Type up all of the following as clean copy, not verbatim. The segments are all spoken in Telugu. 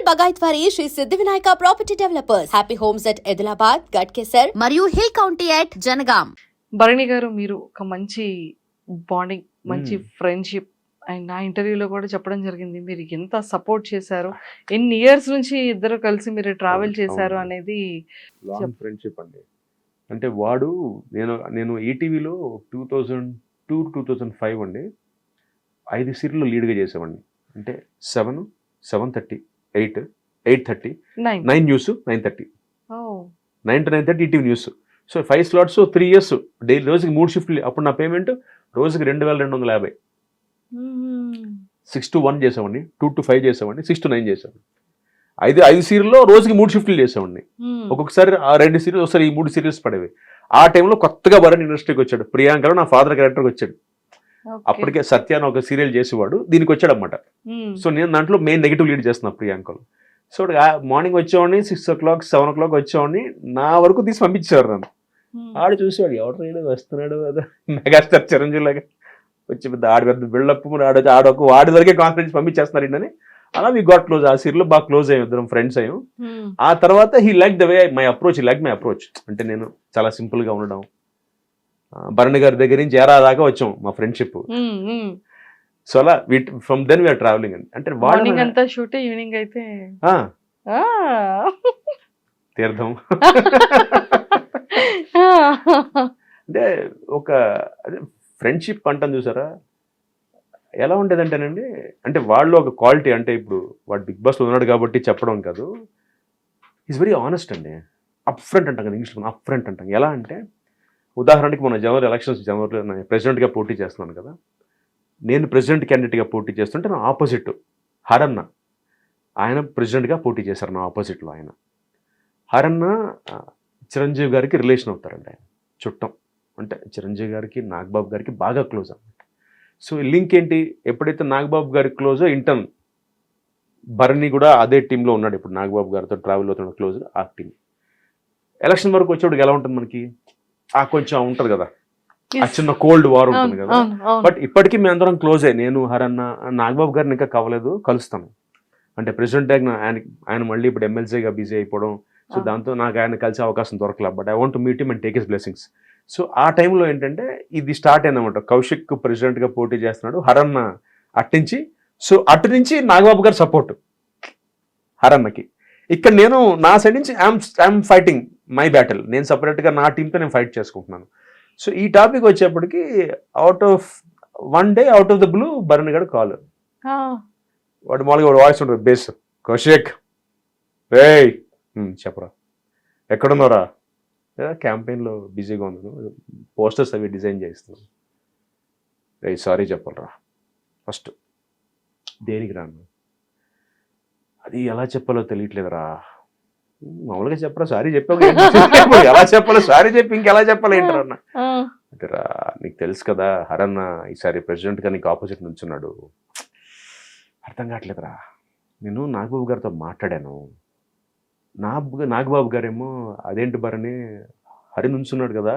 బగాయత్ వారి Shri Siddhi Vinayaka property developers. Happy homes at Edulabad, Ghatkesar మరియు hill county at Jangaon. Bharani గారు, మీరు ఒక మంచి బాండింగ్, మంచి ఫ్రెండ్షిప్ అండ్ నా ఇంటర్వ్యూలో కూడా చెప్పడం జరిగింది. మీరు ఎంత సపోర్ట్ చేశారు, ఎన్ని ఇయర్స్ నుంచి ఇద్దరు కలిసి మీరు ట్రావెల్ చేశారు అనేది. లాంగ్ ఫ్రెండ్షిప్ అండి. అంటే వాడు నేను ఈటీవీలో 2002-2005 అండి 5 సీరియల్లో లీడ్గా చేసేవాడిని. అంటే 7, 7:30, 8, 8:30, 9 news, 9:30, 9 to 9:30 ETV news. So 5 slots, 3 years daily, రోజుకి 3 షిఫ్ట్లు. అప్పుడు నా పేమెంట్ రోజుకి 2250. 6 to 1 చేసేవాడిని, 2 to 5 చేసేవాడిని, 6 to 9 చేసేవాడిని. 5 సీరియల్లో రోజుకి 3 షిఫ్ట్లు చేసేవాడిని. ఒక్కొక్కసారి ఆ 2 సీరియల్స్, ఒకసారి ఈ 3 సీరియల్స్ పడేవి. ఆ టైంలో కొత్తగా భరణ్ ఇండస్ట్రీకి వచ్చాడు. ప్రియాంకలో నా ఫాదర్ క్యారెక్టర్కి వచ్చాడు. అప్పటికే సత్యాన్ని ఒక సీరియల్ చేసేవాడు, దీనికి వచ్చాడు అనమాట. సో నేను దాంట్లో మెయిన్ నెగిటివ్ లీడ్ చేస్తున్నా ప్రియాంకలో. సో మార్నింగ్ వచ్చేవాడిని, 6 o'clock, 7 o'clock వచ్చేవాడిని. నా వరకు తీసి పంపించేవారు నన్ను. ఆడు చూసేవాడు, ఎవరు రైడు వస్తున్నాడు కదా, మెగాస్టార్ చిరంజీవి లాగా వచ్చి పెద్ద బిల్డప్, వాడి వరకే కాన్ఫిడెన్స్ పంపించేస్తున్నారు అని. అలా వి గాట్ క్లోజ్. ఆ సీరియల్ బాగా క్లోజ్ అయ్యాం, ఇద్దరం ఫ్రెండ్స్ అయ్యాం. ఆ తర్వాత he like the way my approach. అంటే నేను చాలా సింపుల్ గా ఉండడం. భరణి గారి దగ్గర నుంచి ఏరా దాకా వచ్చాం మా ఫ్రెండ్షిప్. సో అలా ఫ్రమ్ దెన్ వీఆర్ ట్రావెలింగ్ అండి. అంటే మార్నింగ్ అంతా షూట్, ఈవినింగ్ అయితే తీర్థం. అంటే ఒక ఫ్రెండ్షిప్ అంటాను చూసారా, ఎలా ఉండేదంటేనండి, అంటే వాళ్ళు ఒక క్వాలిటీ. అంటే ఇప్పుడు వాడు బిగ్ బాస్లో ఉన్నాడు కాబట్టి చెప్పడం కాదు, ఈజ్ వెరీ ఆనెస్ట్ అండి. అప్ ఫ్రంట్ అంటాం కదా ఇంగ్లీష్లో, అప్ ఫ్రంట్ అంటాం. ఎలా అంటే ఉదాహరణకి మన జనవరి ఎలక్షన్స్, జనవరిలో నేను ప్రెసిడెంట్గా పోటీ చేస్తున్నాను కదా. నేను ప్రెసిడెంట్ క్యాండిడేట్గా పోటీ చేస్తుంటే నా ఆపోజిట్ హరన్న, ఆయన ప్రెసిడెంట్గా పోటీ చేశారు నా ఆపోజిట్లో. ఆయన హరన్న చిరంజీవి గారికి రిలేషన్ అవుతారండి, ఆయన చుట్టం. అంటే చిరంజీవి గారికి, నాగబాబు గారికి బాగా క్లోజ్ అన్నమాట. సో లింక్ ఏంటి, ఎప్పుడైతే నాగబాబు గారికి క్లోజో ఇంటర్న్ భరణి కూడా అదే టీంలో ఉన్నాడు. ఇప్పుడు నాగబాబు గారితో ట్రావెల్ అవుతున్న క్లోజ్ ఆ టీం. ఎలక్షన్ వరకు వచ్చేవాడికి ఎలా ఉంటుంది, మనకి కొంచెం ఉంటుంది కదా, ఆ చిన్న కోల్డ్ వార్ ఉంటుంది కదా. బట్ ఇప్పటికీ మేము అందరం క్లోజ్ అయ్యి, నేను హరన్న, నాగబాబు గారిని ఇంకా కలుస్తాను. అంటే ప్రెసిడెంట్ ఆయన మళ్ళీ ఇప్పుడు ఎమ్మెల్సీగా బిజీ అయిపోవడం. సో దాంతో నాకు ఆయన కలిసే అవకాశం దొరకలేదు. But I want to meet him and take his blessings. So ఆ టైంలో ఏంటంటే ఇది స్టార్ట్ అయిందన్నమాట. కౌశిక్ ప్రెసిడెంట్గా పోటీ చేస్తున్నాడు, హరన్న అట్టించి. సో అటు నుంచి నాగబాబు గారు సపోర్ట్ హరన్నకి. ఇక్కడ నేను నా సైడ్ నుంచి ఐఎమ్ ఫైటింగ్ మై బ్యాటిల్. నేను సపరేట్గా నా టీంతో నేను ఫైట్ చేసుకుంటున్నాను. సో ఈ టాపిక్ వచ్చేప్పటికి one day out of the blue Bharani garu call. వాడు మామూలుగా వాయిస్ ఉంటుంది, బేస్, కౌశిక్ రేయ్ చెప్పరా, ఎక్కడున్నారా, క్యాంపెయిన్లో బిజీగా ఉన్నాను, పోస్టర్స్ అవి డిజైన్ చేస్తున్నాను. రేయ్ సారీ చెప్పాలరా ఫస్ట్. దేనికి రాను, అది ఎలా చెప్పాలో తెలియట్లేదురా. మామూలుగా చెప్పరా, సారీ చెప్పావు, ఎలా చెప్పాలో సారీ చెప్పి ఇంకెలా చెప్పాలి ఏంటరా అన్న. అంటే రా, నీకు తెలుసు కదా హరన్న ఈసారి ప్రెసిడెంట్గా నీకు ఆపోజిట్ నుంచున్నాడు, అర్థం కావట్లేదురా. నేను నాగబాబు గారితో మాట్లాడాను, నాగబాబు గారేమో అదేంటి భరణి, హరి నుంచున్నాడు కదా,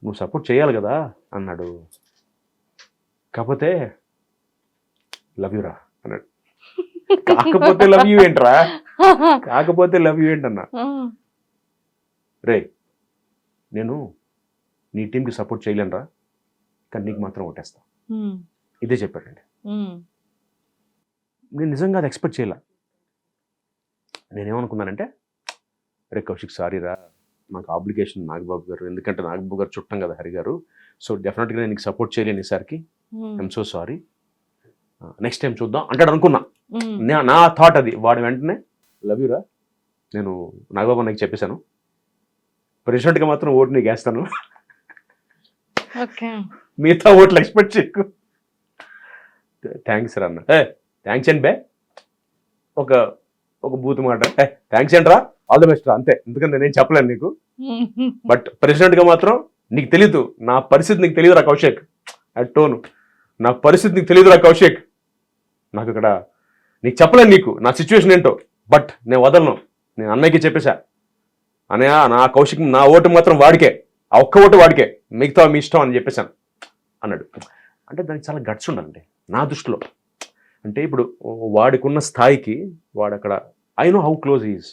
నువ్వు సపోర్ట్ చేయాలి కదా అన్నాడు. కాకపోతే లవ్ యూరా అన్నాడు. కాకపోతే లవ్ యూ ఏంట్రా, కాకపోతే లవ్ యూ ఏంటన్నా. రే నేను నీ టీంకి సపోర్ట్ చేయలేనురా, కానీ నీకు మాత్రం ఓటేస్తా, ఇదే చెప్పాడండి. నేను నిజంగా అది ఎక్స్పెక్ట్ చేయలే. నేనేమనుకున్నానంటే, రే కౌశిక్ సారీరా, నాకు ఆబ్లిగేషన్ నాగబాబు గారు, ఎందుకంటే నాగబాబు గారు చుట్టం కదా హరి గారు. సో డెఫినెట్గా నేను నీకు సపోర్ట్ చేయలేను ఈసారికి, I'm so sorry, next time చూద్దాం అంటాడు అనుకున్నా. నా థాట్ అది. వాడు వెంటనే లవ్ యూరా, నేను నాగబాబు నాకు చెప్పేశాను, ప్రెసిడెంట్గా మాత్రం ఓటు నీకు వేస్తాను, మిగతా ఓట్లు ఎక్స్పెక్ట్ చేయకు. థ్యాంక్స్ రా అన్న. థ్యాంక్స్ అండి బే, ఒక బూత్ మాట, థ్యాంక్స్ ఏంట్రా, ఆల్ ది బెస్ట్ రా, అంతే. ఎందుకంటే నేనేం చెప్పలేను నీకు, బట్ ప్రెసిడెంట్గా మాత్రం నీకు తెలీదు, నా పరిస్థితి నీకు తెలియదురా కౌశిక్. టోను, నా పరిస్థితి నీకు తెలియదురా కౌశిక్, నాకు ఇక్కడ నీకు చెప్పలేను నీకు నా సిచ్యువేషన్ ఏంటో, బట్ నేను వదలను, నేను అన్నయ్యకి చెప్పేశా, అన్నయ్య నా కౌశిక్ నా ఓటు మాత్రం వాడికే, ఆ ఒక్క ఓటు వాడికే, మిగతా మీ ఇష్టం అని చెప్పేశాను అన్నాడు. అంటే దానికి చాలా గట్స్ ఉండాలండి నా దృష్టిలో. అంటే ఇప్పుడు వాడికున్న స్థాయికి వాడు అక్కడ I know how close is.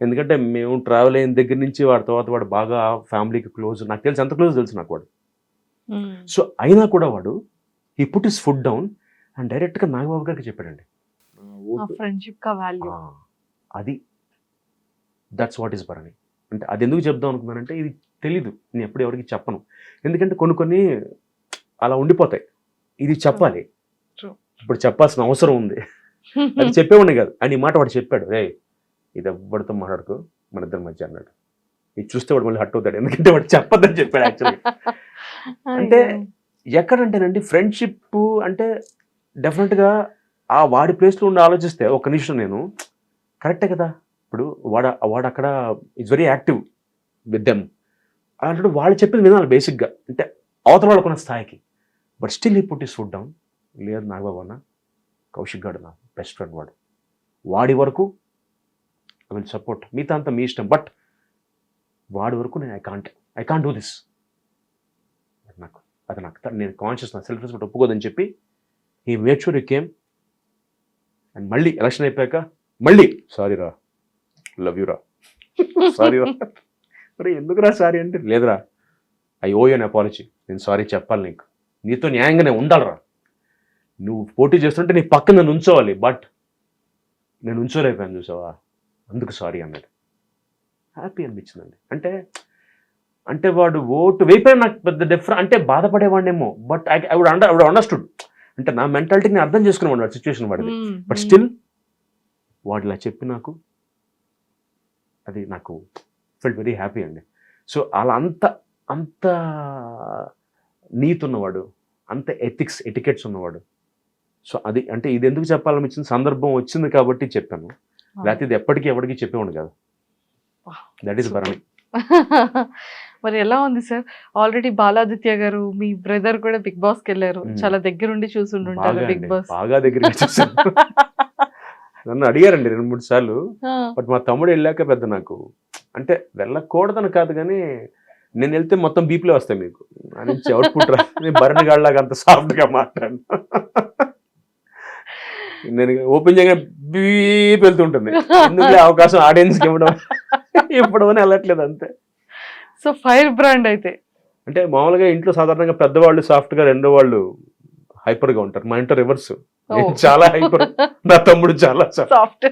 ఎందుకంటే మేము ట్రావెల్ అయిన దగ్గర నుంచి వాడి తర్వాత వాడు బాగా ఫ్యామిలీకి క్లోజ్, నాకు తెలుసు ఎంత క్లోజ్ తెలుసు నాకు వాడు. సో అయినా కూడా వాడు ఈ put is food down and డైరెక్ట్గా నాగబాబు గారికి చెప్పాడండి. ఫ్రెండ్షిప్ కా వాల్యూ అది దట్స్ వాట్ ఈస్ భరణి అంటే. అది ఎందుకు చెప్దాం అనుకున్నానంటే ఇది తెలీదు, నేను ఎప్పుడు ఎవరికి చెప్పను. ఎందుకంటే కొన్ని అలా ఉండిపోతాయి, ఇది చెప్పాలి. True. ఇప్పుడు చెప్పాల్సిన అవసరం ఉంది. అది చెప్పేవాడిని కాదు. అని ఈ మాట వాడు చెప్పాడు, రే ఇది ఎవ్వడితో మాట్లాడుకో మన ఇద్దరి మధ్య అన్నాడు. ఇది చూస్తే వాడు మళ్ళీ హట్ అవుతాడు, ఎందుకంటే వాడు చెప్పొద్దని చెప్పాడు యాక్చువల్లీ. అంటే ఎక్కడంటేనండి ఫ్రెండ్షిప్ అంటే డెఫినెట్గా ఆ వాడి ప్లేస్లో ఉండి ఆలోచిస్తే ఒక నిమిషం నేను కరెక్టే కదా. ఇప్పుడు వాడు అక్కడ it's very active with them అంటే వాళ్ళు చెప్పింది వినాలి బేసిక్గా, అంటే అవతల వాళ్ళకున్న స్థాయికి. బట్ స్టిల్ ఈ పుట్ ఇస్ ఫుడ్ డౌన్. లేదు నాగబాబు అన్న, కౌశిక్ గాడు నా బెస్ట్ ఫ్రెండ్, వాడి వరకు ఐ విల్ సపోర్ట్, మిగతా అంతా మీ ఇష్టం, బట్ వాడి వరకు నేను ఐ కాంట్ డూ దిస్. నాకు నేను కాన్షియస్ నా సెల్ఫ్ రెస్పెక్ట్ ఒప్పుకోదని చెప్పి ఈ made sure you came. And మళ్ళీ ఎలక్షన్ అయిపోయాక మళ్ళీ సారీ రా, లవ్ యూ రా, సారీ రా. అరే ఎందుకురా సారీ అంటే, లేదురా I owe you an apology, నేను సారీ చెప్పాలి, నీతో న్యాయంగానే ఉండాలిరా, నువ్వు పోటీ చేస్తుంటే నీ పక్కన నుంచోవాలి, బట్ నేను ఉంచోలేకపోయాను చూసావా, అందుకు సారీ అన్నాడు. హ్యాపీ అనిపించిందండి. అంటే వాడు ఓటు వేయిపోయిన నాకు పెద్ద డిఫరెంట్ అంటే బాధపడేవాడినేమో, బట్ ఐ వుడ్ అండర్స్టూడ్. అంటే నా మెంటాలిటీని నేను అర్థం చేసుకునేవాడు వాడు సిచ్యువేషన్ వాడిది. బట్ స్టిల్ వాడు ఇలా చెప్పి నాకు అది నాకు ఫెల్ట్ వెరీ హ్యాపీ అండి. సో అలా అంత నీతి ఉన్నవాడు, అంత ఎటికెట్స్ ఉన్నవాడు. సో అది అంటే ఇది ఎందుకు చెప్పాలనిపించింది, సందర్భం వచ్చింది కాబట్టి చెప్పాను, లేకపోతే ఇది ఎప్పటికీ ఎవరికి చెప్పేవాడు కాదు. That is Bharani. మరి ఎలా ఉంది సార్? ఆల్రెడీ బాలాదిత్య గారు మీ బ్రదర్ కూడా బిగ్ బాస్ కి వెళ్ళారు, చాలా దగ్గరుండి చూసుంటారు బిగ్ బాస్. బాగా దగ్గర నన్ను అడిగారండి 2-3 సార్లు. బట్ మా తమ్ముడు వెళ్ళాక పెద్ద నాకు అంటే వెళ్ళకూడదని కాదు, కానీ నేను వెళ్తే మొత్తం బీప్లే వస్తాయి మీకు అని అవుట్పుట్ రా. నేను భరణి గాడిలాగా అంత సాఫ్ట్గా మాట్లాడు, నేను ఓపెన్ చేయగా బీప్ వెళ్తుంటుంది. ఎందుకు అవకాశం ఆడియన్స్కి ఇవ్వడం అని వెళ్ళట్లేదు అంతే. సో ఫైర్ బ్రాండ్ అయితే అంటే మామూలుగా ఇంట్లో సాధారణంగా పెద్దవాళ్ళు సాఫ్ట్గా, రెండో వాళ్ళు హైపర్గా ఉంటారు. మా ఇంట్లో రివర్స్, చాలా హైపర్, నా తమ్ముడు చాలా సాఫ్ట్.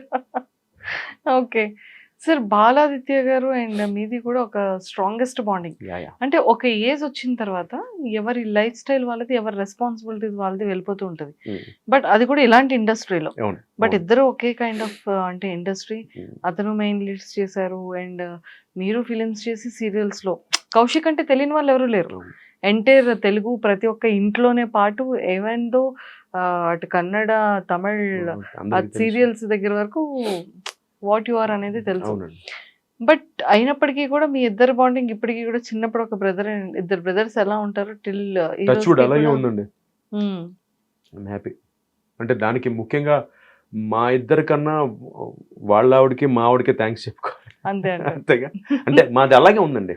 ఓకే సార్, బాలాదిత్య గారు అండ్ మీది కూడా ఒక స్ట్రాంగెస్ట్ బాండింగ్. అంటే ఒక ఏజ్ వచ్చిన తర్వాత ఎవరి లైఫ్ స్టైల్ వాళ్ళది, ఎవరి రెస్పాన్సిబిలిటీస్ వాళ్ళది వెళ్ళిపోతూ ఉంటుంది. బట్ అది కూడా ఇలాంటి ఇండస్ట్రీలో. బట్ ఇద్దరు ఒకే కైండ్ ఆఫ్ అంటే ఇండస్ట్రీ. అతను మెయిన్ లీడ్స్ చేశారు అండ్ మీరు ఫిలిమ్స్ చేసి సీరియల్స్ లో. కౌశిక్ అంటే తెలియని వాళ్ళు ఎవరు లేరు. ఎంటైర్ తెలుగు ప్రతి ఒక్క ఇంట్లోనే పాటు ఏవెందో అటు కన్నడ, తమిళ్ సీరియల్స్ దగ్గర వరకు వాట్ యు ఆర్ అనేది తెలుసు. బట్ అయినప్పటికీ కూడా మీ ఇద్దరు బాండింగ్ ఇప్పటికీ కూడా చిన్నప్పుడు ఒక బ్రదర్, ఇద్దరు బ్రదర్స్ ఎలా ఉంటారు టిల్ అలాగే ఉందండి. హ్యాపీ అంటే దానికి ముఖ్యంగా మా ఇద్దరి కన్నా వాళ్ళ ఆవిడకి మా ఆవిడకి థ్యాంక్స్ చెప్పుకోవాలి. అంతేగా, అంటే మాది అలాగే ఉందండి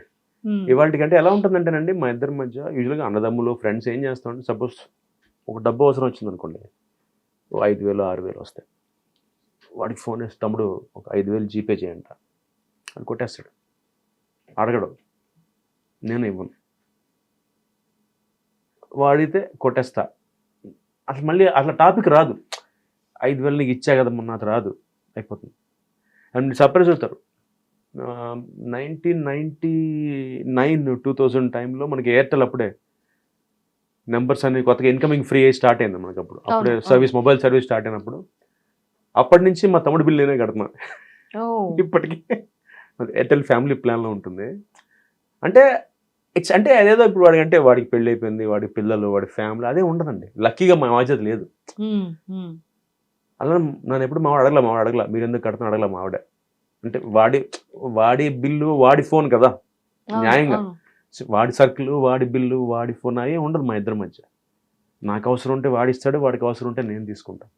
ఇవాళకి. అంటే ఎలా ఉంటుందంటేనండి మా ఇద్దరి మధ్య యూజువల్గా అన్నదమ్ములు ఫ్రెండ్స్ ఏం చేస్తామంటే, సపోజ్ ఒక డబ్బు అవసరం వచ్చింది అనుకోండి, 5,000 6,000 వస్తాయి. వాడికి ఫోన్ వేసి తమ్ముడు ఒక 5,000 జీపే చేయంట అని కొట్టేస్తాడు. అడగడు, నేను ఇవ్వను. వాడితే కొట్టేస్తా. అసలు మళ్ళీ అట్లా టాపిక్ రాదు. 5,000 నీకు ఇచ్చా కదా మొన్న, అది రాదు, అయిపోతుంది. అండ్ సర్ప్రైజ్ అవుతారు. 1999 2000 టైంలో మనకి ఎయిర్టెల్ అప్పుడే నెంబర్స్ అన్ని కొత్తగా ఇన్కమింగ్ ఫ్రీ స్టార్ట్ అయింది మనకు. అప్పుడే సర్వీస్, మొబైల్ సర్వీస్ స్టార్ట్ అయినప్పుడు అప్పటి నుంచి మా తమ్ముడు బిల్ నేనే కడుతున్నా ఇప్పటికీ. ఎయిర్టెల్ ఫ్యామిలీ ప్లాన్లో ఉంటుంది. అంటే అంటే అదేదో ఇప్పుడు వాడికి అంటే వాడికి పెళ్ళి అయిపోయింది, వాడి పిల్లలు, వాడి ఫ్యామిలీ, అదే ఉండదండి. లక్కీగా మా బాధ్యత లేదు. అలా నన్ను ఎప్పుడు మావాడు అడగల మీరు ఎందుకు కడుతున్నా అడగల మావిడ. అంటే వాడి బిల్లు వాడి ఫోన్ కదా, న్యాయంగా వాడి సర్కిల్, వాడి బిల్లు, వాడి ఫోన్ అయ్యే ఉండదు మా ఇద్దరి మధ్య. నాకు అవసరం ఉంటే వాడిస్తాడు, వాడికి అవసరం ఉంటే నేను తీసుకుంటాను.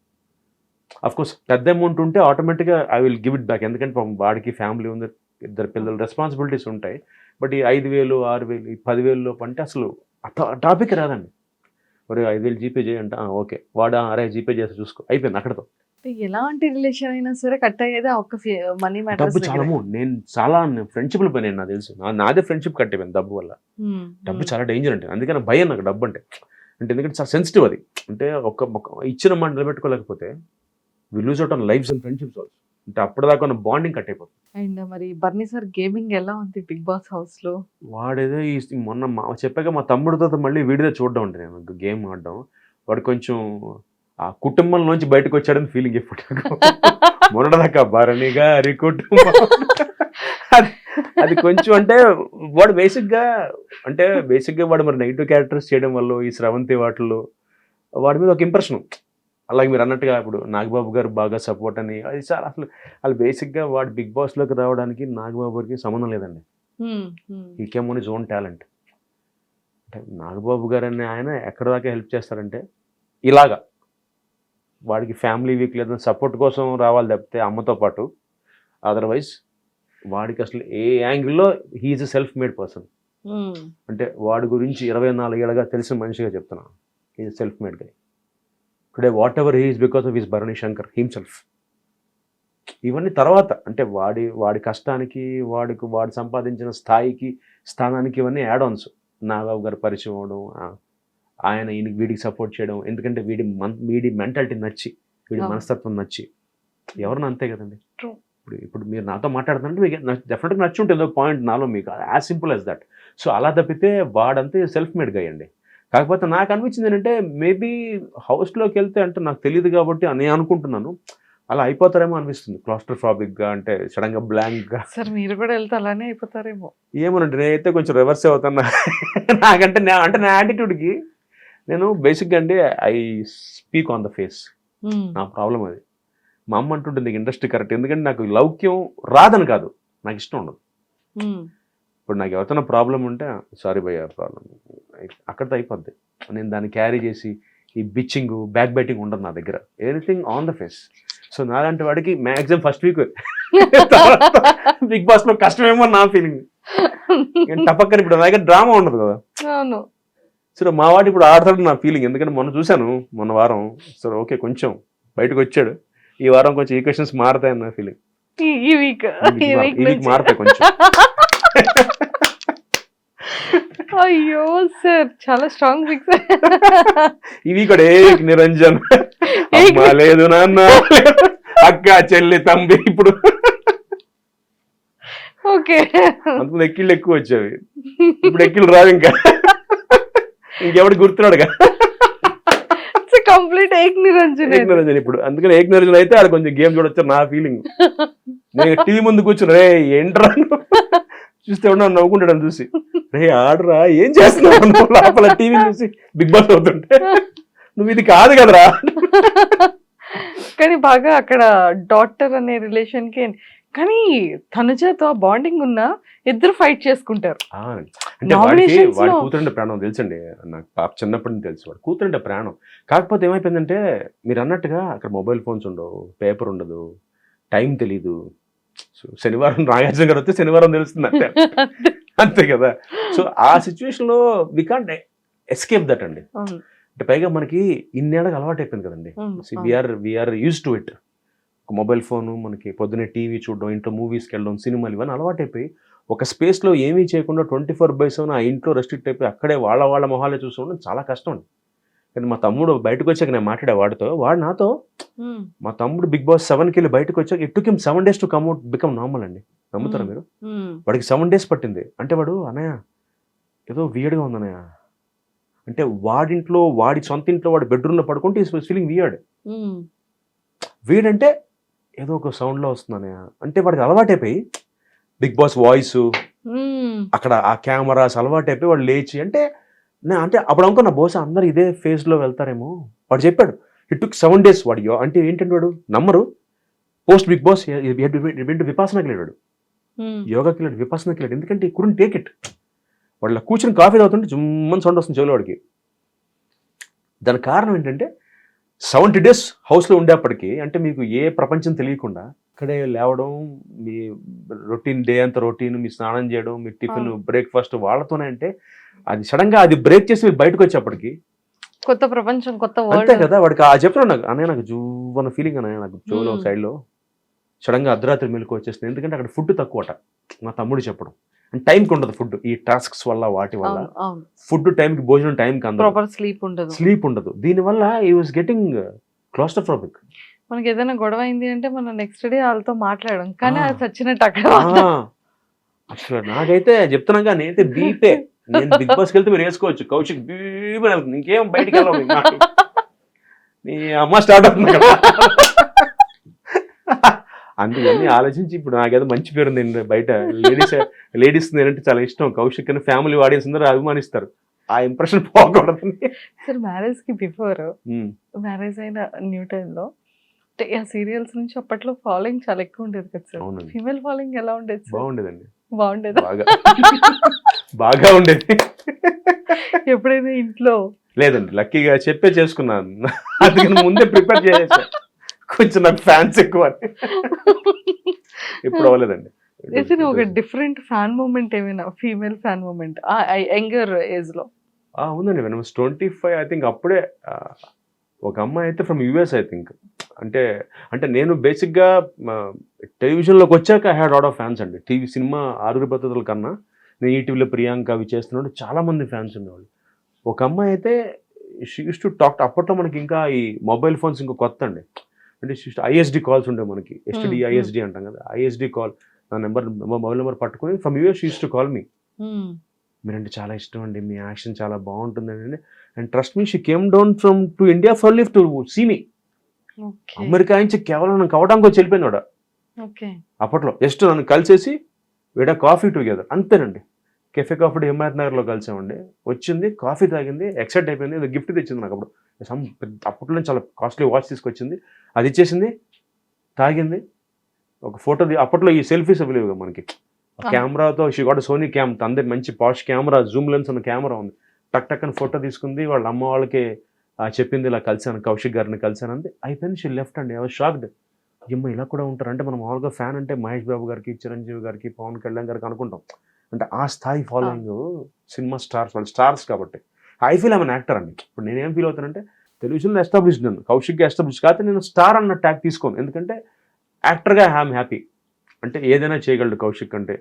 అఫ్కోర్స్ పెద్ద అమౌంట్ ఉంటే ఆటోమేటిక్గా I will give it back, ఎందుకంటే వాడికి ఫ్యామిలీ ఉంది, 2 పిల్లలు, రెస్పాన్సిబిలిటీస్ ఉంటాయి. బట్ ఈ 5,000 6,000 10,000 లోపు అంటే అసలు టాపిక్ రాదండి. ఒరే 5,000 జీపే చేయంట, ఓకే వాడు అరే జీపే చేసి చూసుకో, అయిపోయింది అక్కడతో. ఎలాంటి రిలేషన్ అయినా సరే కట్ అయ్యేది ఆ ఒక్క మనీ డబ్బు మ్యాటర్స్ చాలా నేను చాలా ఫ్రెండ్షిప్లు పోయినాయి, నాకు తెలుసు. నాదే ఫ్రెండ్షిప్ కట్ అయిపోయింది డబ్బు వల్ల. డబ్బు చాలా డేంజర్ అంటే, అందుకని భయం నాకు డబ్బు అంటే. ఎందుకంటే చాలా సెన్సిటివ్ అది. అంటే ఒక ఇచ్చిన మాట నిలబెట్టుకోలేకపోతే we lose out on lifes and friendships also. అంటే అప్పటిదాకా ఉన్న బాండింగ్ కట్ అయిపోతుంది. అండ్ మరి బర్నీ సార్ గేమింగ్ ఎలా ఉంది బిగ్ బాస్ హౌస్ లో? వాడేదో మొన్న చెప్పాక మా తమ్ముడితో మళ్ళీ వీడియో చూడడం అంటే, నేను గేమ్ ఆడడం, వాడు కొంచెం ఆ కుటుంబంలోంచి బయటకు వచ్చాడని ఫీలింగ్ ఎప్పుడు. మొన్నదాకా భరణిగా అరి కుటుంబం అది కొంచెం అంటే వాడు బేసిక్గా వాడు మరి నెగిటివ్ క్యారెక్టర్స్ చేయడం వల్ల ఈ స్రవంతి వాటిల్లో వాడి మీద ఒక ఇంప్రెషన్. అలాగే మీరు అన్నట్టుగా ఇప్పుడు నాగబాబు గారు బాగా సపోర్ట్ అని, అది చాలా అసలు బేసిక్గా వాడు బిగ్ బాస్లోకి రావడానికి నాగబాబు గారికి సంబంధం లేదండి. ఈ came own his own talent. అంటే నాగబాబు గారు అనే ఆయన ఎక్కడ దాకా హెల్ప్ చేస్తారంటే ఇలాగా వాడికి ఫ్యామిలీ వీక్ లేదా సపోర్ట్ కోసం రావాలి తప్పితే అమ్మతో పాటు, అదర్వైజ్ వాడికి అసలు ఏ యాంగిల్లో he's a self made person. అంటే వాడి గురించి 24 ఏళ్ళగా తెలిసిన మనిషిగా చెప్తున్నాను, he's self made guy. Today whatever he is because of his Bharani Shankar himself. ఇవన్నీ తర్వాత అంటే వాడి కష్టానికి వాడు సంపాదించిన స్థానానికి ఇవన్నీ యాడ్ ఆన్స్. నాగబాబు గారు పరిచయం అవడం, ఆయన వీడికి సపోర్ట్ చేయడం, ఎందుకంటే వీడి మెంటాలిటీ నచ్చి, వీడి మనస్తత్వం నచ్చి, ఎవరిని అంతే కదండి. ఇప్పుడు మీరు నాతో మాట్లాడుతుంటే మీకు డెఫినెట్గా నచ్చి ఉంటుంది పాయింట్ నాలో, మీకు as simple as that. So అలా తప్పితే వాడంతే సెల్ఫ్ మేడ్ గా అండి. కాకపోతే నాకు అనిపించింది ఏంటంటే మేబీ హౌస్లోకి వెళ్తే, అంటే నాకు తెలియదు కాబట్టి నేను అనుకుంటున్నాను, అలా అయిపోతారేమో అనిపిస్తుంది, క్లాస్ట్రోఫాబిక్గా, అంటే సడన్గా బ్లాంక్గా. సార్ మీరు కూడా వెళ్తే అలానే అయిపోతారేమో. ఏమోనండి, నేనైతే కొంచెం రివర్స్ అవుతున్నా. నాకంటే నా యాటిట్యూడ్కి నేను బేసిక్గా అండి I speak on the face. నా ప్రాబ్లం అది. మా అమ్మ అంటుంటుంది ఇండస్ట్రీ కరెక్ట్, ఎందుకంటే నాకు లౌక్యం రాదని కాదు, నాకు ఇష్టం ఉండదు. ఇప్పుడు నాకు ఎవరితో ప్రాబ్లం ఉంటే సారీ భయ్య ప్రాబ్లం అక్కడితో అయిపోద్ది. నేను దాన్ని క్యారీ చేసి ఈ బిచ్చింగ్ బ్యాక్ బైటింగ్ ఉండదు నా దగ్గర, anything on the face. So నాలాంటి వాడికి maximum first week Bigg Boss లో కష్టమేమో నా ఫీలింగ్. టపక్కని ఇప్పుడు నా దగ్గర డ్రామా ఉండదు కదా. సరే మా వాడు ఇప్పుడు ఆడతాడు నా ఫీలింగ్, ఎందుకంటే మొన్న వారం సరే ఓకే కొంచెం బయటకు వచ్చాడు, ఈ వారం కొంచెం ఈక్వేషన్స్ మారుతాయని నా ఫీలింగ్. ఈ వీక్ మారుతాయి కొంచెం. అయ్యో సార్ చాలా స్ట్రాంగ్ ఫిక్స్. ఈ వీక్ కూడా నిరంజన్ లేదు నాన్న, అక్క చెల్లి తంబి, ఇప్పుడు ఓకే అంతకుముందు ఎక్కిళ్ళు ఎక్కువ వచ్చేవి, ఇప్పుడు ఎక్కిళ్ళు రావు, ఇంకా ఇంకెవడు గుర్తున్నాడుగా. కంప్లీట్ ఏక్ నిరంజన్ ఇప్పుడు. అందుకని ఏక్ నిరంజన్ అయితే ఆడ కొంచెం గేమ్ చూడొచ్చు నా ఫీలింగ్. నేను టీవీ ముందు కూర్చుని రే ఏంట్రా చూస్తే ఉన్నా నవ్వుకుంటాడు చూసి, రే ఆడరా ఏం చేస్తున్నావు లోపల టీవీ చూసి బిగ్ బాస్ అవుతుంటే, నువ్వు ఇది కాదు కదరా. కానీ బాగా అక్కడ డాక్టర్ అనే రిలేషన్ కి, కానీ తనుజతో బాండింగ్ ఉన్నా ఇద్దరు ఫైట్ చేసుకుంటారు. అంటే వాడి కూతురంటే ప్రాణం తెలుసండి నాకు, పాప చిన్నప్పటి నుంచి తెలుసు, వాడు కూతురంటే ప్రాణం. కాకపోతే ఏమైపోయిందంటే మీరు అన్నట్టుగా అక్కడ మొబైల్ ఫోన్స్ ఉండవు, పేపర్ ఉండదు, టైం తెలీదు. శనివారం నాగార్జున గారు వస్తే శనివారం తెలుస్తుంది అంతే, అంతే కదా. సో ఆ సిచ్యువేషన్ లో వి కాంట్ ఎస్కేప్ దట్ అండి. అంటే పైగా మనకి ఇన్నేళ్ళకి అలవాటు అయిపోయింది కదండి. We're use to it. Mobile phone, మనకి పొద్దున్నే టీవీ చూడడం, ఇంట్లో మూవీస్కి వెళ్ళడం, సినిమాలు, ఇవన్నీ అలవాటు అయిపోయి ఒక స్పేస్లో ఏమీ చేయకుండా 24/7 ఆ ఇంట్లో రెస్ట్రిక్ట్ అయిపోయి అక్కడే వాళ్ళ మొహాలే చూసుకోవడం చాలా కష్టం అండి. కానీ మా తమ్ముడు బయటకు వచ్చాక నేను మాట్లాడే వాడితో, వాడు నాతో, మా తమ్ముడు బిగ్ బాస్ 7కి వెళ్ళి బయటకు వచ్చాక it took him 7 days to come out become normal అండి. నమ్ముతారా మీరు? వాడికి 7 days పట్టింది. అంటే వాడు అన్నయ్య ఏదో వియర్డ్గా ఉంది అన్నయ్య అంటే, వాడి సొంత ఇంట్లో వాడి బెడ్రూమ్లో పడుకుంటే ఈస్ ఫీలింగ్ వియర్డ్ అంటే ఏదో ఒక సౌండ్లో వస్తుంది అన్నయ్య అంటే, వాడికి అలవాటైపోయి బిగ్ బాస్ వాయిస్ అక్కడ ఆ కెమెరాస్ అలవాటైపోయి వాడు లేచి అంటే అప్పుడు అనుకున్నా బహుశా అందరు ఇదే ఫేజ్లో వెళ్తారేమో. వాడు చెప్పాడు ఇట్ టుక్ 7 days. వాడు అంటే ఏంటంటే వాడు నమ్మరు, పోస్ట్ బిగ్ బాస్ విపాసనకి వెళ్ళాడు, యోగాకి వెళ్ళాడు, విపాసనకి వెళ్ళాడు. ఎందుకంటే ఈ కుడెంట్ టేక్ ఇట్. వాడు కూర్చొని కాఫీ తాగుతుంటే జుమ్మని సౌండ్ వస్తుంది చెవులో వాడికి. దానికి కారణం ఏంటంటే 70 days హౌస్లో ఉండేప్పటికీ, అంటే మీకు ఏ ప్రపంచం తెలియకుండా ఇక్కడే లేవడం, మీ రొటీన్ డే అంతా రొటీన్, మీ స్నానం చేయడం, మీ టిఫిన్ బ్రేక్ఫాస్ట్ వాళ్ళతోనే. అంటే అది సడన్గా అది బ్రేక్ చేసి మీరు బయటకు వచ్చేప్పటికి కొత్త ప్రపంచం, కొత్త అంతే వరల్డ్. కదా వాడికి ఆ చెప్తున్నాడు నాకు అనే నాకు జూవన్న ఫీలింగ్ అనే నాకు జోలో సైడ్లో సడన్గా అర్ధరాత్రి మెలకు వచ్చేస్తుంది. ఎందుకంటే అక్కడ ఫుడ్ తక్కువట మా తమ్ముడు చెప్పడం. అండ్ టైంకి ఉండదు ఫుడ్, ఈ టాస్క్స్ వల్ల వాటి వల్ల అవును, ఫుడ్ టైంకి భోజనం టైంకి అందదు, ప్రాపర్ స్లీప్ ఉండదు. దీనివల్ల ఈ వాస్ గెటింగ్ క్లాస్ట్రోఫోబిక్. మనకి ఏదైనా గొడవ అయింది అంటే మనం నెక్స్ట్ డే వాళ్ళతో మాట్లాడడం, కానీ అది చచ్చినట్టు అక్కడ అసలు నాకైతే చెప్తున్నాగా నేనైతే బీపే. నేను బిగ్ బాస్కి వెళ్తే మీరు వేసుకోవచ్చు, కౌశిక్ బీపే వెళ్తుంది, ఇంకేం బయటికి వెళ్ళవు నీ అమ్మ స్టార్ట్ అవుతుంది కదా. అందుకని ఆలోచించి ఇప్పుడు నాకేదో మంచి పేరు ఉంది బయట. లేడీస్ నేనంటే చాలా ఇష్టం, కౌశిక్ అని ఫ్యామిలీ ఆడియన్స్ అందరూ అభిమానిస్తారు. ఆ ఇంప్రెషన్ పోకూడదు. సార్ మ్యారేజ్ కి బిఫోర్, మ్యారేజ్ అయిన న్యూ టైంలో ఆ సీరియల్స్ నుంచి అప్పట్లో ఫాలోయింగ్ చాలా ఎక్కువ ఉండేది కదా సార్. ఫీమేల్ ఫాలోయింగ్ ఎలా ఉండేది సార్? బాగుండేదండి. బాగుండేదా? బాగా ఉండేది. ఎప్పుడైనా ఇంట్లో లేదండి, లక్కీగా చెప్పే చేసుకున్నాను, అందుకని ముందే ప్రిపేర్ చేసేసా. కొంచెం నాకు ఫ్యాన్స్ ఎక్కువ ఇప్పుడు అవ్వలేదండి. ఏదైనా ఒక డిఫరెంట్ ఫ్యాన్ మూమెంట్, ఏమైనా female fan moment younger age లో? ఉందండి, వెన్ 25 ఐ థింక్. అప్పుడే ఒక అమ్మాయి అయితే ఫ్రమ్ యూఎస్ ఐ థింక్. అంటే నేను బేసిక్గా టెలివిజన్లోకి వచ్చాక I had lot of fans అండి. టీవీ సినిమా 6 పద్ధతుల కన్నా నేను ఈటీవీలో ప్రియాంక అవి చేస్తున్నాడు, చాలామంది ఫ్యాన్స్ ఉండేవాళ్ళు. ఒక అమ్మాయి అయితే షీ యూస్ టు టాక్. అప్పట్లో మనకి ఇంకా ఈ మొబైల్ ఫోన్స్ ఇంకా కొత్త అండి. అంటే ఐఎస్డి కాల్స్ ఉండే మనకి, ఎస్టీడీ ఐఎస్డి అంటాం కదా, ఐఎస్డి కాల్. నా మొబైల్ నెంబర్ పట్టుకుని from US use to call me. మీరంటే చాలా ఇష్టం అండి, మీ యాక్షన్ చాలా బాగుంటుందండి. And trust me, she came down from to India for live to see me. America నుంచి కేవలం నన్ను కవడానికి వచ్చి వెళ్ళిపోయింది వాడు. అప్పట్లో జస్ట్ నన్ను కలిసేసి వేడ కాఫీ టుగెదర్, అంతేనండి. కెఫే కాఫీ హిమాయత్ నగర్లో కలిసామండి. వచ్చింది, కాఫీ తాగింది, ఎక్సైట్ అయిపోయింది, ఏదో గిఫ్ట్ తెచ్చింది నాకు. అప్పుడు అప్పట్లో చాలా కాస్ట్లీ వాచ్ తీసుకొచ్చింది, అది ఇచ్చేసింది, తాగింది, ఒక ఫోటో. అప్పట్లో ఈ సెల్ఫీస్ అవలేవుగా మనకి, కెమెరాతో. షీ గాట్ సోనీ క్యామ్, తందే మంచి పాష్ కెమెరా, జూమ్ లెన్స్ ఉన్న కెమెరా ఉంది. టక్ అని ఫోటో తీసుకుంది, వాళ్ళ అమ్మ వాళ్ళకి చెప్పింది, ఇలా కలిసాను, కౌశిక్ గారిని కలిసాను అంతే, అయిపోయింది. షీ లెఫ్ట్ అండి. I was shocked. ఏమో ఇలా కూడా ఉంటారు అంటే. మనం మామూలుగా ఫ్యాన్ అంటే మహేష్ బాబు గారికి, చిరంజీవి గారికి, పవన్ కళ్యాణ్ గారికి అనుకుంటాం. అంటే ఆ స్థాయి ఫాలోయింగ్ సినిమా స్టార్స్, వాళ్ళు స్టార్స్ కాబట్టి. I feel I'm an actor అండి. ఇప్పుడు నేనేం ఫీల్ అవుతానంటే, టెలివిజన్లో ఎస్టాబ్లిష్డ్ నన్ను, కౌశిక్గా ఎస్టాబ్లిష్ కాకపోతే నేను స్టార్ అన్న ట్యాగ్ తీసుకోను. ఎందుకంటే యాక్టర్గా ఐఎమ్ హ్యాపీ. అంటే ఏదైనా చేయగలడు కౌశిక్, అంటే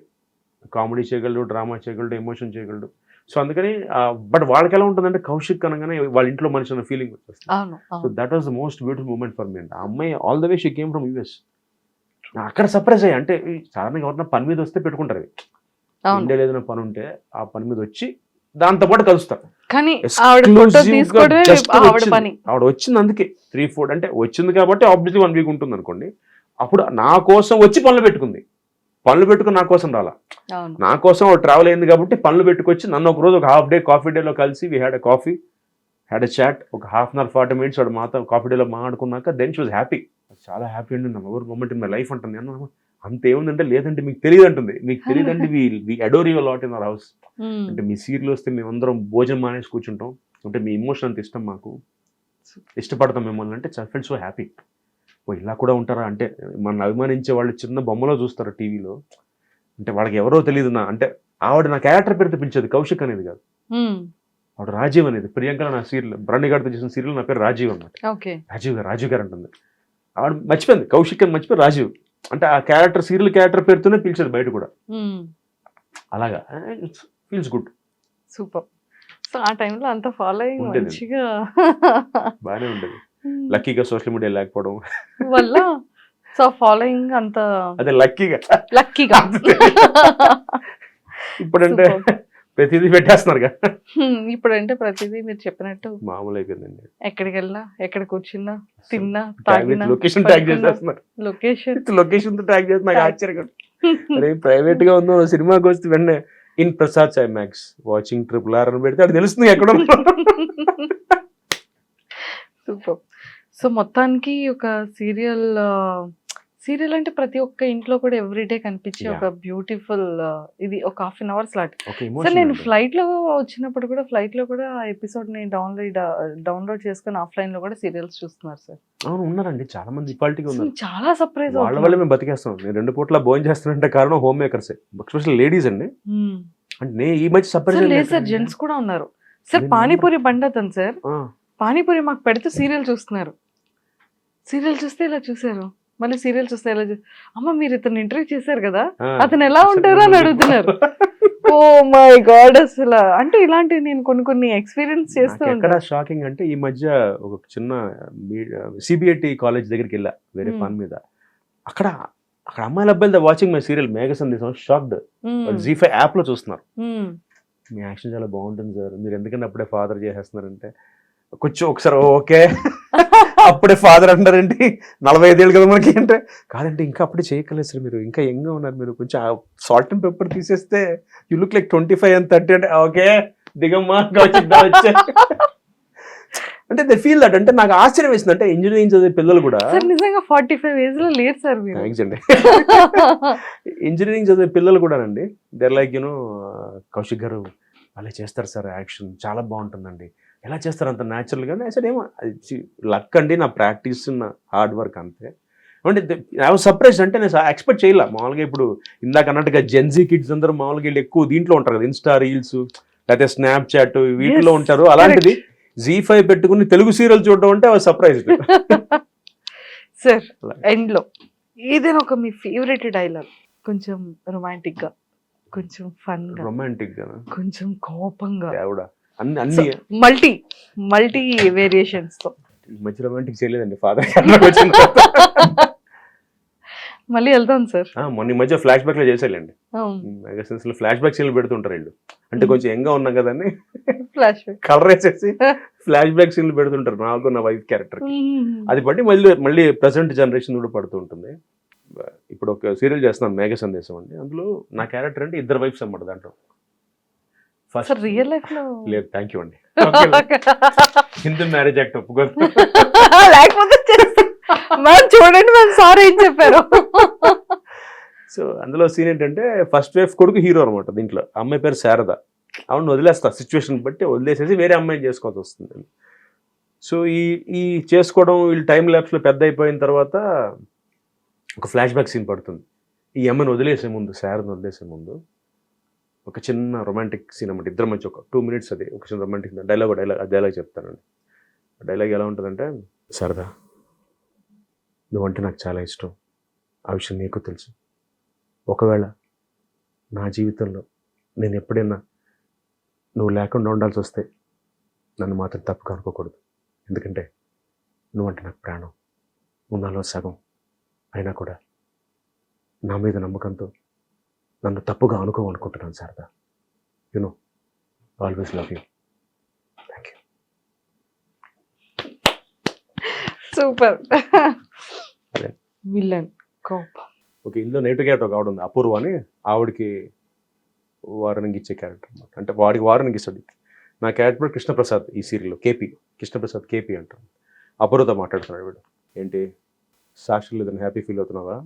కామెడీ చేయగలడు, డ్రామా చేయగలడు, ఎమోషన్ చేయగలడు. సో అందుకని బట్ వాళ్ళకి ఎలా ఉంటుందంటే, కౌశిక్ అనగానే వాళ్ళ ఇంట్లో మనిషి అన్న ఫీలింగ్ వచ్చేస్తుంది. So that was the most beautiful moment for me. అంటే ఆ అమ్మాయి all the way she came from US. అక్కడ సర్ప్రైజ్ అయ్యి, అంటే సాధారణంగా ఎవరైనా పని మీద వస్తే పెట్టుకుంటారు, ఇండియాలో ఏదైనా పని ఉంటే ఆ పని మీద వచ్చి దాంతో పాటు కలుస్తారు. కానీ ఆవిడ వచ్చింది అందుకే 3-4 అంటే వచ్చింది కాబట్టి ఆబ్వియస్లీ 1 వీక్ ఉంటుంది అనుకోండి. అప్పుడు నా కోసం వచ్చి పనులు పెట్టుకుంది, పనులు పెట్టుకుని నా కోసం రాలా, నా కోసం ట్రావెల్ అయింది కాబట్టి పనులు పెట్టుకొచ్చి నన్ను ఒక రోజు ఒక హాఫ్ డే కాఫీ డేలో కలిసి we had a coffee, had a chat, ఒక 1/2 hour 40 minutes వాడు మాతో కాఫీ డేలో మాట్లాడుకున్నాక దెన్ షీ వాజ్ హ్యాపీ. చాలా హ్యాపీ అండి, నా ఎవరి మూమెంట్ ఇన్ మై లైఫ్ అంటుంది. నేను అంత ఏముందంటే, లేదంటే మీకు తెలియదు అంటుంది. మీకు తెలియదంటే we adore you lot in our house. అంటే మీ సీరియల్ వస్తే మేమందరం భోజనం మానేసి కూర్చుంటాం, అంటే మీ ఎమోషన్ అంత ఇష్టం మాకు, ఇష్టపడతాం మిమ్మల్ని అంటే. ఫెల్ సో హ్యాపీ. ఓ ఇలా కూడా ఉంటారా అంటే, మన అభిమానించే వాళ్ళు చిన్న బొమ్మలో చూస్తారు టీవీలో, అంటే వాళ్ళకి ఎవరో తెలియదు. అంటే ఆవిడ నా క్యారెక్టర్ పేరుతో పిలిచేది, కౌశిక్ అనేది కాదు, ఆవిడ రాజీవ్ అనేది. ప్రియాంకలో నా సీరియల్ బ్రాండీ గారితో చేసిన సీరియల్ నా పేరు రాజీవ్ అన్నమాట. రాజీవ్ గారు అంటుంది. ఆవిడ మర్చిపోయింది కౌశిక్ అని, మర్చిపోయి రాజీవ్ అంటే ఆ క్యారెక్టర్, సీరియల్ క్యారెక్టర్ పేరుతోనే పిలిచేది బయట కూడా. అలాగా ఫీల్స్ గుడ్. సూపర్. సో ఆ టైంలో అంత ఫాలో అయ్యి మంచిగా బాగానే ఉండేది. లక్కీగా సోషల్ మీడియా లేకపోవడం వల్ల సో ఫాలోయింగ్ అంత, అదే లక్కీగా ఇప్పుడంటే ప్రతిదీ పెట్టేస్తున్నారు కదా. ఇప్పుడంటే ప్రతిదీ మీరు చెప్పినట్టు మామూలు అయిపోయిందండి. ఎక్కడికి వెళ్ళినా, ఎక్కడ కూర్చున్నా, తిన్నా, తాగినా, లొకేషన్ ట్యాగ్ చేసేస్తున్నారు. లొకేషన్ తో ట్యాగ్ చేసి నాకు ఆశ్చర్యం. అరే ప్రైవేట్ గా ఉందో సినిమాకి వస్తే వెంటనే in Prasad IMAX watching RRR అని పెడితే అది తెలుస్తుంది ఎక్కడ. సూపర్. సో మొత్తానికి ఒక సీరియల్ అంటే ప్రతి ఒక్క ఇంట్లో కూడా ఎవ్రీడే కనిపించే ఒక బ్యూటిఫుల్ ఇది ఒక 1/2 hour స్లాట్. సార్ నేను ఫ్లైట్ లో వచ్చినప్పుడు కూడా, ఫ్లైట్ లో కూడా ఎపిసోడ్ ని డౌన్లోడ్ చేసుకుని ఆఫ్లైన్ లో కూడా సీరియల్స్ చూస్తున్నారు సార్. అవును ఉన్నారండి, చాలా మంది ఇప్పటికీ ఉన్నారు. చాలా సర్ప్రైజ్ వాళ్ళ వల్ల మేము బతికేస్తాం. నేను 2 పూట్ల భోజనం చేస్తానంటే కారణం హోమ్ మేకర్సే, ఎస్పెషల్లీ లేడీస్ అండి. అంటే ఈ మధ్య సర్ప్రైజ్ లేదు సార్, జెంట్స్ కూడా ఉన్నారు సార్. పానీపూరి బండతను సార్, పానీపూరి మాకు పెడితే సీరియల్ చూస్తున్నారు, సీరియల్ చూస్తే ఇలా చూసారు, మళ్ళీ సీరియల్ చూస్తే ఇలా అమ్మ మీరు ఇతను ఇంటర్వ్యూ చేశారు కదా అతను ఎలా ఉంటారో అని అడుగుతున్నారు. ఓ మై గాడ్, అసలు అంటే ఇలాంటివి నేను కొన్ని ఎక్స్పీరియన్స్ చేస్తూ ఎక్కడ ఉంటాను. షాకింగ్ అంటే ఈ మధ్య ఒక చిన్న సిబిఐటి కాలేజ్ దగ్గరికి వెళ్ళా వేరే పని మీద. అక్కడ అమ్మాయిల అబ్బాయిలు వాచింగ్ మై సీరియల్ మేఘ సందేశం, షాక్డ్. జీ5 యాప్ లో చూస్తున్నారు. మీ యాక్షన్ చాలా బాగుంటుంది సార్, మీరు ఎందుకంటే అప్పుడే ఫాదర్ చేసేస్తున్నారంటే కొంచెం ఒకసారి ఓకే అప్పుడే ఫాదర్ అంటారండి, 45 ఏళ్ళు కదా మనకి అంటే. కాదంటే ఇంకా అప్పుడే చేయగలేదు సార్, మీరు ఇంకా యంగ్గా ఉన్నారు, మీరు కొంచెం సాల్ట్ అండ్ పెప్పర్ తీసేస్తే యూ లుక్ లైక్ 25 and 30 అంటే ఓకే దిగమ్మా వచ్చే అంటే దే ఫీల్ దట్. అంటే నాకు ఆశ్చర్యం వేసింది, అంటే ఇంజనీరింగ్ చదివే పిల్లలు కూడా సార్ నిజంగా 45 ఏజ్ లో లేరు సార్ మీరు. థ్యాంక్స్ అండి. ఇంజనీరింగ్ చదివే పిల్లలు కూడానండి, దేర్ లైక్ యూనో కౌశిక్ గారు అలా చేస్తారు సార్, యాక్షన్ చాలా బాగుంటుందండి, ఎలా చేస్తారు అంత న్యాచురల్గా. అసలు ఏమో లక్ అండి, నా ప్రాక్టీస్, నా హార్డ్ వర్క్ అంతే. అంటే ఐ వాజ్ సర్ప్రైజ్డ్. అంటే నేను ఎక్స్పెక్ట్ చేయలే. మామూలుగా ఇప్పుడు ఇందాక అన్నట్టుగా జెన్జీ కిడ్స్ అందరూ మామూలుగా వీళ్ళు ఎక్కువ దీంట్లో ఉంటారు కదా, ఇన్స్టా రీల్స్ లేకపోతే స్నాప్ చాట్ వీటిలో ఉంటారు. అలాంటిది జీ5 పెట్టుకుని తెలుగు సీరియల్ చూడడం అంటే I was surprised. Sir end లో ఏదైనా ఒక మీ ఫేవరెట్ డైలాగ్, కొంచెం రొమాంటిక్ గా, కొంచెం ఫన్ గా, రొమాంటిక్ గా, కొంచెం కోపంగా, అన్ని మల్టీ వేరియేషన్స్ తో. మధ్య రొమాంటిక్ చేయలేదండి ఫాదర్ వచ్చిన మళ్ళీ వెళ్తాం సార్. మొన్న మధ్య ఫ్లాష్ బ్యాక్ లో చేసేయాలండి, మెగాసిన్స్ లో ఫ్లాష్ బ్యాక్ సీన్లు పెడుతుంటారు వీళ్ళు. అంటే కొంచెం యంగా ఉన్నాం కదా అని ఫ్లాష్ కలర్ వేసేసి ఫ్లాష్ బ్యాక్ సీన్లు పెడుతుంటారు నాకు, నా వైఫ్ క్యారెక్టర్. అది బట్టి మళ్ళీ ప్రెసెంట్ జనరేషన్ కూడా పడుతూ ఉంటుంది. ఇప్పుడు ఒక సీరియల్ చేస్తున్నాను మేఘ సందేశం అండి, అందులో నా క్యారెక్టర్ అంటే ఇద్దరు వైఫ్స్ అన్నమాట. దాంట్లో ఫస్ట్ రియల్ లైఫ్ లో లేదు, థ్యాంక్ యూ అండి, హిందూ మ్యారేజ్ యాక్ట్ ఒప్పుకోదు లేకపోతే మ్యామ్ చూడండి మ్యామ్ సారీ ఏం చెప్పారు. సో అందులో సీన్ ఏంటంటే ఫస్ట్ వైఫ్ కొడుకు హీరో అనమాట. దీంట్లో అమ్మాయి పేరు శారద. అవును వదిలేస్తా, సిచ్యువేషన్ బట్టి వదిలేసేసి వేరే అమ్మాయిని చేసుకోవాల్సి వస్తుంది. సో ఈ చేసుకోవడం వీళ్ళు టైం ల్యాప్స్లో పెద్ద అయిపోయిన తర్వాత ఒక ఫ్లాష్ బ్యాక్ సీన్ పడుతుంది. ఈ అమ్మాయిని వదిలేసే ముందు, శారదను వదిలేసే ముందు ఒక చిన్న రొమాంటిక్ సీన్ అన్నమాట. ఇద్దరు మంచి ఒక 2 minutes అది ఒక చిన్న రొమాంటిక్ డైలాగ్ చెప్తానండి. డైలాగ్ ఎలా ఉంటుందంటే, శారద నువ్వంటే నాకు చాలా ఇష్టం, ఆ విషయం నీకు తెలుసు. ఒకవేళ నా జీవితంలో నేను ఎప్పుడైనా నువ్వు లేకుండా ఉండాల్సి వస్తే నన్ను మాత్రం తప్పుగా అనుకోకూడదు. ఎందుకంటే నువ్వంటే నాకు ప్రాణం, నువ్వు నాలో సగం. అయినా కూడా నా మీద నమ్మకంతో నన్ను తప్పుగా అనుకోమనుకుంటున్నాను Sharada. You know always love you. Thank you. Super. Villain కోపం. ఓకే, ఇందులో నెగిటివ్ క్యారెక్టర్ ఒక ఆవిడ ఉంది, అపూర్వ అని. ఆవిడకి వార్నింగ్ ఇచ్చే క్యారెక్టర్ అనమాట. అంటే వాడికి వార్నింగ్ ఇస్తాడు. నా క్యారెక్టర్ కృష్ణప్రసాద్ ఈ సీరియల్లో, కేపీ కృష్ణప్రసాద్ కేపీ అంటారు. అపూర్వతో మాట్లాడుతున్నాడు వీడు. ఏంటి సాక్షి లేదని హ్యాపీ ఫీల్ అవుతున్నావా?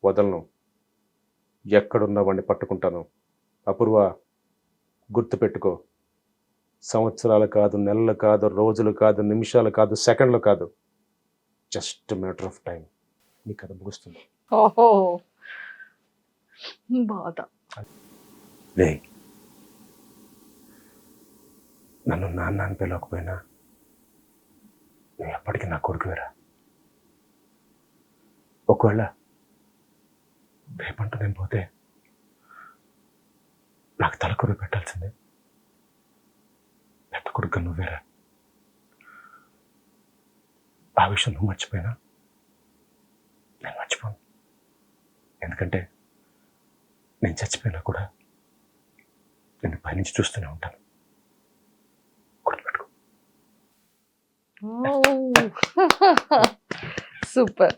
వదలను, ఎక్కడున్నా వాడిని పట్టుకుంటాను. అపూర్వ గుర్తుపెట్టుకో, సంవత్సరాలు కాదు, నెలలు కాదు, రోజులు కాదు, నిమిషాలు కాదు, సెకండ్లు కాదు, జస్ట్ మ్యాటర్ ఆఫ్ టైం నీ కథ ముగుస్తుంది. ఓహో బాధ. నన్ను నాన్న అని పిలవకపోయినా నువ్వు ఎప్పటికీ నా కొడుకువేరా. ఒకవేళ రేపంటూ నేను పోతే నాకు తలకొరి పెట్టాల్సిందే. పెద్ద కొడుకు నువ్వేరా. ఆ విషయం నువ్వు మర్చిపోయినా నేను మర్చిపోను. ఎందుకంటే నేను చచ్చిపోయినా కూడా నేను పైనుంచి చూస్తూనే ఉంటాను. గుర్తుపెట్టుకో. Super.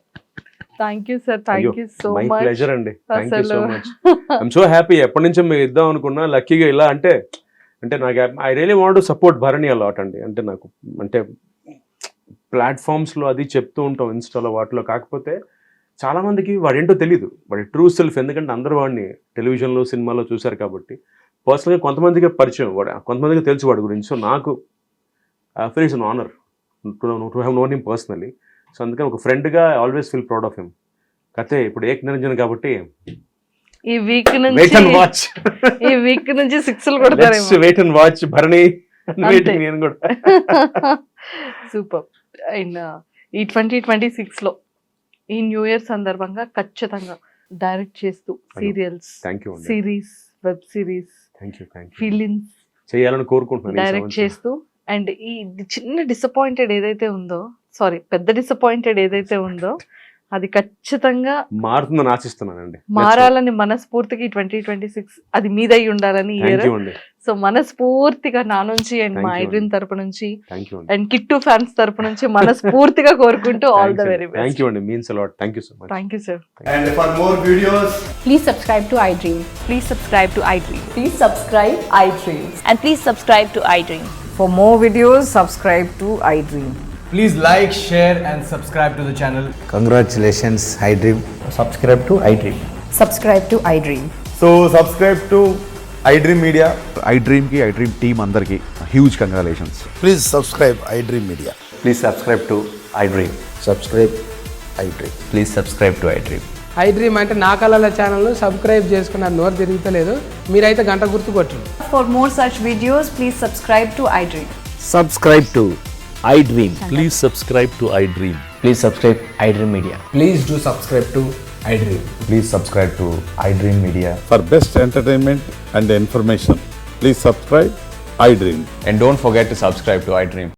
Thank you sir, thank you so my much. Pleasure అండి, thank you so much. I'm so happy. ఎప్పటి నుంచో మేము ఇద్దాం అనుకున్నా, లక్కీగా ఇలా అంటే నాకు I really want to support Bharani a lot అండి. అంటే నాకు అంటే ప్లాట్ఫామ్స్లో అది చెప్తూ ఉంటాం, ఇన్స్టాలో వాటిలో. కాకపోతే చాలామందికి వాడేంటో తెలియదు, వాడి ట్రూ సెల్ఫ్. ఎందుకంటే అందరూ వాడిని టెలివిజన్లో సినిమాలో చూశారు కాబట్టి. పర్సనల్గా కొంతమందికి పరిచయం, కొంతమందికి తెలుసు వాడి గురించి. సో నాకు feel it's an honour to have known him personally. So అందుకని ఒక ఫ్రెండ్గా I always feel proud of him. కతే ఇప్పుడు ఏక్ నిరంజన్ కాబట్టి ఈ వీక్ నుంచి వెయిట్ అండ్ వాచ్. ఈ వీక్ నుంచి 6లు కొడతారేమో. Wait and watch Bharani waiting నేను కూడా. సూపర్. అండ్ ఈ 2026 లో ఈ న్యూ ఇయర్ సందర్భంగా ఖచ్చితంగా డైరెక్ట్ చేస్తూ సీరియల్స్, థ్యాంక్ యూ అండి, series, web series, thank you, thank you. Films చేయాలని కోరుకుంటున్నాను ఈ డైరెక్ట్ సంవత్సరం. చేస్తూ అండ్ ఈ చిన్న డిసప్పాయింటెడ్ ఏదైతే ఉందో, సారీ పెద్ద డిసప్పాయింటెడ్ ఏదైతే ఉందో అది ఖచ్చితంగా మారుతుందని ఆశిస్తున్నానండి. మారాలని మనస్ఫూర్తిగా 2026 అది మీదై ఉండాలని థ్యాంక్ ఇయర్. యూ అండి, సో మనస్ఫూర్తిగా నా నుంచి అండ్ Thank మా you ఐడ్రీమ్ అండి. తరపు నుంచి థ్యాంక్ యూ అండి, అండ్ కిట్టు ఫ్యాన్స్ తరపు నుంచి మనస్ఫూర్తిగా కోరుకుంటూ all the very thank best. You అండి, means a lot. Thank you so much. Thank you sir. And for more videos, Please subscribe to iDream. Please subscribe to iDream. Please subscribe iDream. And please subscribe to iDream. For more videos, subscribe to iDream. please like, share, and subscribe to the channel. Congratulations, iDream. Subscribe to iDream. Subscribe to iDream. So subscribe to iDream Media. iDream ki iDream team andarki huge congratulations. Please subscribe iDream Media. Please subscribe to iDream. Subscribe iDream. Please subscribe to iDream. iDream అంటే నా కళల ఛానల్ సబ్స్క్రైబ్ చేసుకున్న నోరు తిరుగుతలేదు, మీరైతే గంట గుర్తు కొట్టండి. For more such videos, please subscribe to iDream. Subscribe to iDream. Please subscribe to iDream. Please subscribe iDream Media. Please do subscribe to iDream. Please subscribe to iDream Media. For best entertainment and information, please subscribe iDream. And don't forget to subscribe to iDream.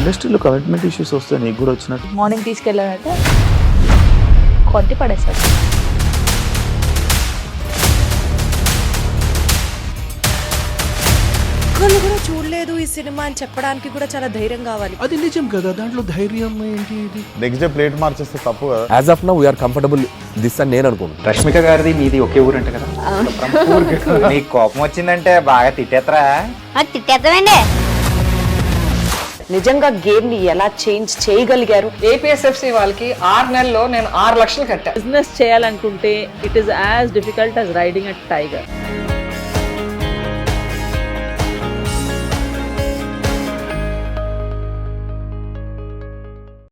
ఇండస్ట్రీలో కమిట్మెంట్ ఇష్యూస్ వస్తే నీకు కూడా వచ్చినట్టు మార్నింగ్ తీసుకెళ్ళాడంటే కొట్టి పడేస్తాడు. ఒక్కళ్ళు కూడా చూడలేదు ఈ సినిమా అని చెప్పడానికి కూడా చాలా ధైర్యం కావాలి. అది నిజం కదా, దాంట్లో ధైర్యం ఏంటి? ఇది నెక్స్ట్ డే ప్లేట్ మార్చేస్తే తప్పు కదా. As of now, we are comfortable this అని నేను అనుకుంటున్నాను. రష్మిక గారిది మీది ఒకే ఊరంట కదా. నీకు కోపం వచ్చిందంటే బాగా తిట్టేత్తరా? తిట్టేద్దామండి. నిజంగా గేమ్ ని ఎలా చేంజ్ చేయగలిగారు? ఏపీఎస్ఎఫ్సి వాళ్ళకి 6 నెలల్లో నేను 6 లక్షలు కట్టా. బిజినెస్ చేయాలనుకుంటే it is as difficult as riding a tiger.